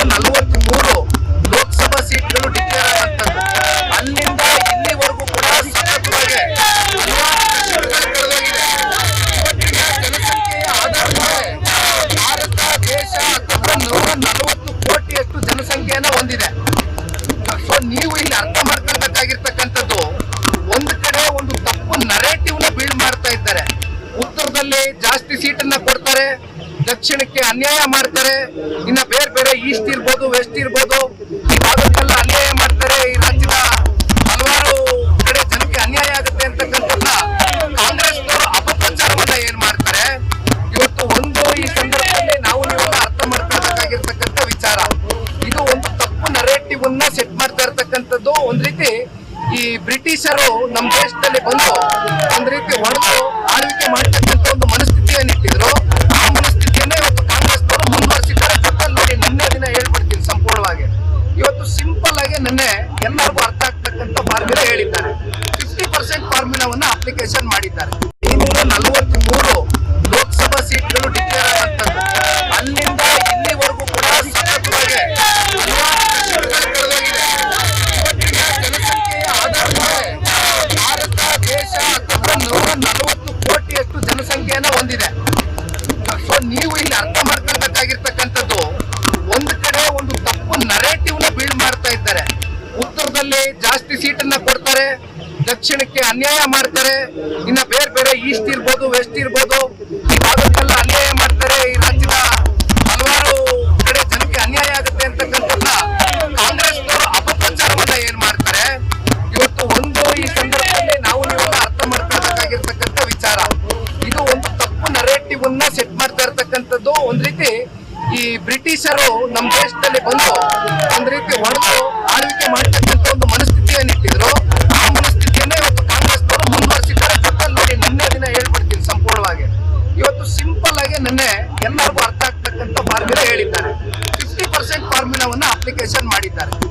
843 Lok Sabha ಸೀಟ್ಗಳು declare ಆಗುತ್ತಂತೆ. ಅಲ್ಲಿಂದ ಇಲ್ಲಿವರೆಗೂ ಕೂಡ ಸತತವಾಗಿ ಜನಸಂಖ್ಯೆಯ ಆಧಾರದ ಭಾರತ ದೇಶ 140 ಕೋಟಿಯಷ್ಟು ಜನಸಂಖ್ಯೆಯನ್ನ ಹೊಂದಿದೆ. ಸೊ ನೀವು ಇಲ್ಲಿ ಅರ್ಥ ಮಾಡ್ಕೊಳ್ಬೇಕಾಗಿರ್ತಕ್ಕಂಥದ್ದು, ಒಂದು ಕಡೆ ಒಂದು ತಪ್ಪು ನರೇಟಿವ್ ನ ಬಿಲ್ಡ್ ಮಾಡ್ತಾ ಇದ್ದಾರೆ. ಉತ್ತರದಲ್ಲಿ ಜಾಸ್ತಿ ಸೀಟನ್ನ ಕೊಡ್ತಾರೆ, ದಕ್ಷಿಣಕ್ಕೆ ಅನ್ಯಾಯ ಮಾಡ್ತಾರೆ, ಇನ್ನ ಬೇರೆ ಬೇರೆ ಈಸ್ಟ್ ಇರ್ಬೋದು ವೆಸ್ಟ್ ಇರ್ಬೋದು ಈ ಭಾಗಕ್ಕೆಲ್ಲ ಅನ್ಯಾಯ ಮಾಡ್ತಾರೆ. ಈ ರಾಜ್ಯದ ಹಲವಾರು ಕಡೆ ಜನಕ್ಕೆ ಅನ್ಯಾಯ ಆಗುತ್ತೆ ಅಂತಕ್ಕಂಥದ್ದನ್ನ ಕಾಂಗ್ರೆಸ್ನವರು ಅಪಪ್ರಚಾರವನ್ನ ಏನ್ ಮಾಡ್ತಾರೆ. ಇವತ್ತು ಒಂದು ಈ ಸಂದರ್ಭದಲ್ಲಿ ನಾವು ನೀವೆಲ್ಲ ಅರ್ಥ ಮಾಡ್ಕೊಳ್ಬೇಕಾಗಿರ್ತಕ್ಕಂಥ ವಿಚಾರ, ಇದು ಒಂದು ತಪ್ಪು ನರೇಟಿವ್ ಅನ್ನ ಸೆಟ್ ಮಾಡ್ತಾ ಇರ್ತಕ್ಕಂಥದ್ದು. ಒಂದ್ ರೀತಿ ಈ ಬ್ರಿಟಿಷರು ನಮ್ಮ ದೇಶದಲ್ಲಿ ಬಂದು ಒಂದ್ ರೀತಿ ಹೊಡೆದು ಆಳ್ವಿಕೆ ಮಾಡ್ತಕ್ಕಂಥ ಒಂದು ಮನಸ್ಥಿತಿಯನ್ನು ಇಟ್ಟಿದ್ರು. ಆ ಮನಸ್ಥಿತಿಯನ್ನೇ ಇವತ್ತು ಕಾಂಗ್ರೆಸ್ನವರು ಮುಂದುವರಿಸಿದ್ದಾರೆ. ಜೊತೆಲಿ ನೋಡಿ, ನಿನ್ನೆ ದಿನ ಹೇಳ್ಬಿಡ್ತೀನಿ ಸಂಪೂರ್ಣವಾಗಿ. ಇವತ್ತು ಸಿಂಪಲ್ ಆಗಿ ನಿನ್ನೆ ಎಲ್ಲರಿಗೂ ಅರ್ಥ ಆಗ್ತಕ್ಕಂಥ ಫಾರ್ಮುಲಾ ಹೇಳಿದ್ದಾರೆ. 50% ಫಾರ್ಮುಲಾವನ್ನ ಅಪ್ಲಿಕೇಶನ್ ಮಾಡಿದ್ದಾರೆ. 843 ಲೋಕಸಭಾ ಸೀಟ್ಗಳು ಡಿಕ್ಲೇರ್ ಆಗುತ್ತಂತೆ. ಅಲ್ಲಿಂದ ಇಲ್ಲಿವರೆಗೂ ಕೂಡ ಸತತವಾಗಿ ಜನಸಂಖ್ಯೆಯ ಆಧಾರದ ಭಾರತ ದೇಶ 140 ಕೋಟಿಯಷ್ಟು ಜನಸಂಖ್ಯೆಯನ್ನ ಹೊಂದಿದೆ. ಸೊ ನೀವು ಇಲ್ಲಿ ಅರ್ಥ ಮಾಡ್ಕೊಳ್ಬೇಕಾಗಿರ್ತಕ್ಕಂಥದ್ದು, ಒಂದು ಕಡೆ ಒಂದು ತಪ್ಪು ನರೇಟಿವ್ ನ ಬಿಲ್ಡ್ ಮಾಡ್ತಾ ಇದ್ದಾರೆ. ಉತ್ತರದಲ್ಲಿ ಜಾಸ್ತಿ ಸೀಟನ್ನ ಕೊಡ್ತಾರೆ, ದಕ್ಷಿಣಕ್ಕೆ ಅನ್ಯಾಯ ಮಾಡ್ತಾರೆ, ಇನ್ನ ಬೇರೆ ಬೇರೆ ಈಸ್ಟ್ ಇರ್ಬೋದು ವೆಸ್ಟ್ ಇರ್ಬೋದು ಈ ಭಾಗಕ್ಕೆಲ್ಲ ಅನ್ಯಾಯ ಮಾಡ್ತಾರೆ. ಈ ರಾಜ್ಯದ ಹಲವಾರು ಕಡೆ ಜನಕ್ಕೆ ಅನ್ಯಾಯ ಆಗುತ್ತೆ ಅಂತಕ್ಕಂಥದ್ದನ್ನ ಕಾಂಗ್ರೆಸ್ನವರು ಅಪಪ್ರಚಾರವನ್ನ ಏನ್ ಮಾಡ್ತಾರೆ. ಇವತ್ತು ಒಂದು ಈ ಸಂದರ್ಭದಲ್ಲಿ ನಾವು ನೀವೆಲ್ಲ ಅರ್ಥ ಮಾಡ್ಕೊಳ್ಬೇಕಾಗಿರ್ತಕ್ಕಂಥ ವಿಚಾರ, ಇದು ಒಂದು ತಪ್ಪು ನರೇಟಿವ್ ಅನ್ನ ಸೆಟ್ ಮಾಡ್ತಾ ಇರ್ತಕ್ಕಂಥದ್ದು. ಒಂದ್ ರೀತಿ ಈ ಬ್ರಿಟಿಷರು ನಮ್ಮ ದೇಶದಲ್ಲಿ ಬಂದು ಒಂದ್ ರೀತಿ ಹೊಡೆದು ಆಳ್ವಿಕೆ ಮಾಡ್ತಕ್ಕಂಥ ಒಂದು ಮನಸ್ಥಿತಿಯನ್ನು ಇಟ್ಟಿದ್ರು. ಆ ಮನಸ್ಥಿತಿಯನ್ನೇ ಇವತ್ತು ಕಾಂಗ್ರೆಸ್ನವರು ಮುಂದುವರಿಸಿದ್ದಾರೆ. ಜೊತೆಲಿ ನೋಡಿ, ನಿನ್ನೆ ದಿನ ಹೇಳ್ಬಿಡ್ತೀನಿ ಸಂಪೂರ್ಣವಾಗಿ. ಇವತ್ತು ಸಿಂಪಲ್ ಆಗಿ ನಿನ್ನೆ ಎಲ್ಲರಿಗೂ ಅರ್ಥ ಆಗ್ತಕ್ಕಂಥ ಫಾರ್ಮುಲಾ ಹೇಳಿದ್ದಾರೆ. 50% ಫಾರ್ಮುಲಾವನ್ನ ಅಪ್ಲಿಕೇಶನ್ ಮಾಡಿದ್ದಾರೆ.